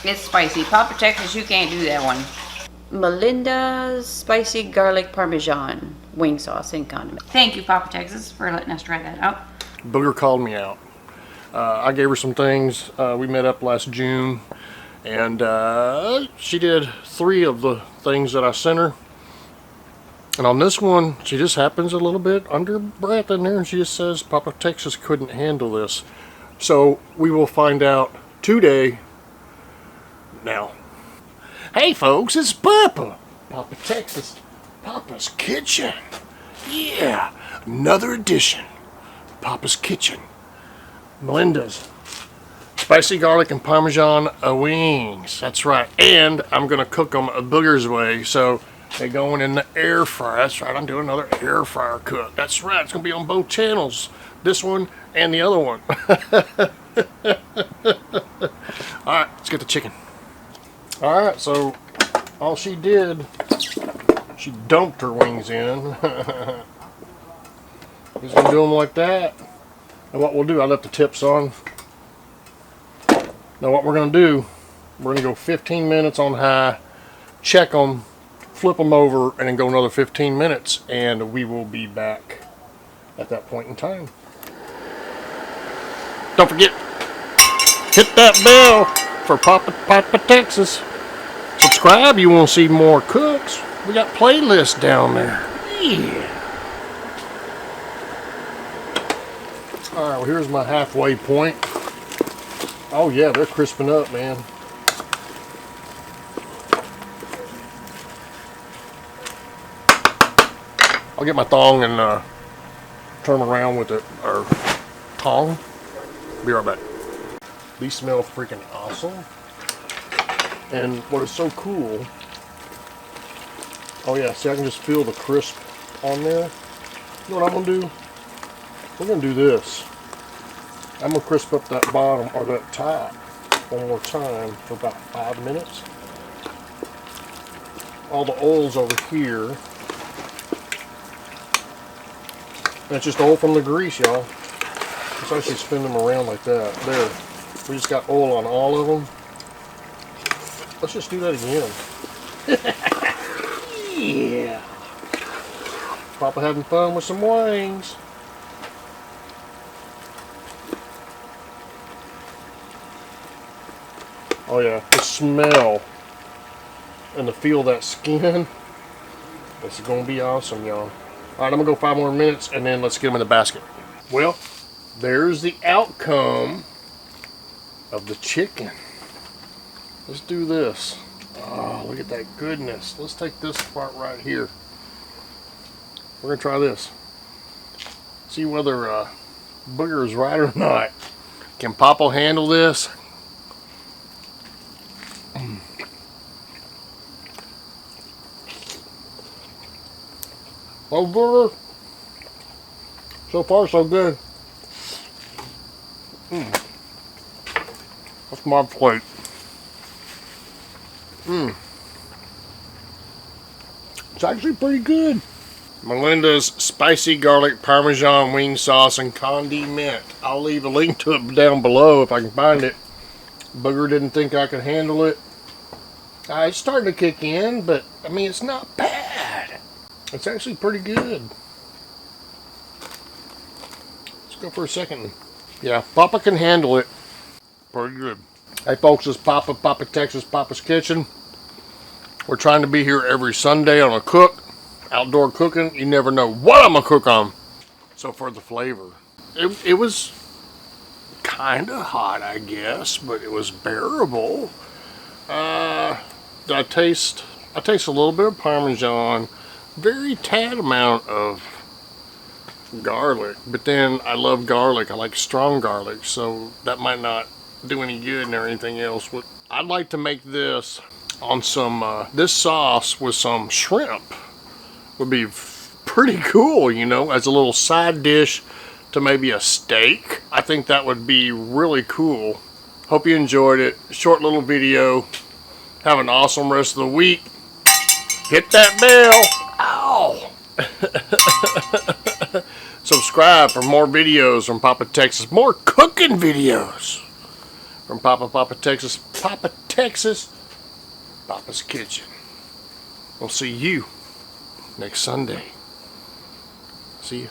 It's spicy. Papa Texas, you can't do that one. Melinda's spicy garlic parmesan wing sauce and condiment. Thank you, Papa Texas, for letting us try that out. Booger called me out. I gave her some things. We met up last June, and she did 3 of the things that I sent her. And on this one, she just happens a little bit under breath in there, and she just says Papa Texas couldn't handle this. So we will find out today. Now, hey folks, it's Papa Texas, Papa's Kitchen. Yeah, another edition, Papa's Kitchen. Melinda's spicy garlic and parmesan wings. That's right, and I'm gonna cook them a Booger's way, so they're going in the air fryer. That's right, I'm doing another air fryer cook. That's right, it's gonna be on both channels, this one and the other one. All right, let's get the chicken. All right, so all she did, she dumped her wings in. Just gonna do them like that. And what we'll do, I left the tips on. Now what we're gonna do, we're gonna go 15 minutes on high, check them, flip them over, and then go another 15 minutes, and we will be back at that point in time. Don't forget, hit that bell for Papa Texas. Subscribe, you want to see more cooks. We got playlists down there. Yeah. Alright, well here's my halfway point. Oh yeah, they're crisping up, man. I'll get my thong and turn them around with it, or tong. Be right back. These smell freaking awesome. And what is so cool, oh yeah, see, I can just feel the crisp on there. You know what I'm gonna do? We're gonna do this. I'm gonna crisp up that bottom, or that top, one more time for about 5 minutes. All the oil's over here. That's just oil from the grease, y'all. Let's actually spin them around like that. There. We just got oil on all of them. Let's just do that again. Yeah. Papa having fun with some wings. Oh yeah, the smell and the feel of that skin. This is gonna be awesome, y'all. Alright, I'm gonna go 5 more minutes and then let's get them in the basket. Well, there's the outcome of the chicken. Let's do this. Oh, look at that goodness. Let's take this part right here. We're gonna try this. See whether Booger is right or not. Can Papa handle this? Oh, Booger. So far, so good. That's my plate. It's actually pretty good. Melinda's spicy garlic parmesan wing sauce and condiment. I'll leave a link to it down below if I can find it. Booger didn't think I could handle it. It's starting to kick in, but I mean, it's not bad. It's actually pretty good. Let's go for a second. Yeah, Papa can handle it. Pretty good. Hey folks, it's Papa Texas, Papa's Kitchen. We're trying to be here every Sunday on a cook. Outdoor cooking. You never know what I'm gonna cook on. So for the flavor, it was kind of hot, I guess, but it was bearable. I taste a little bit of Parmesan, very tad amount of garlic, but then I love garlic. I like strong garlic, so that might not do any good or anything else. I'd like to make this on some this sauce with some shrimp. Would be pretty cool, you know, as a little side dish to maybe a steak. I think that would be really cool. Hope you enjoyed it. Short little video. Have an awesome rest of the week. Hit that bell. Ow! Subscribe for more videos from Papa Texas. More cooking videos from Papa Texas. Papa Texas, Papa's Kitchen. We'll see you next Sunday. See you.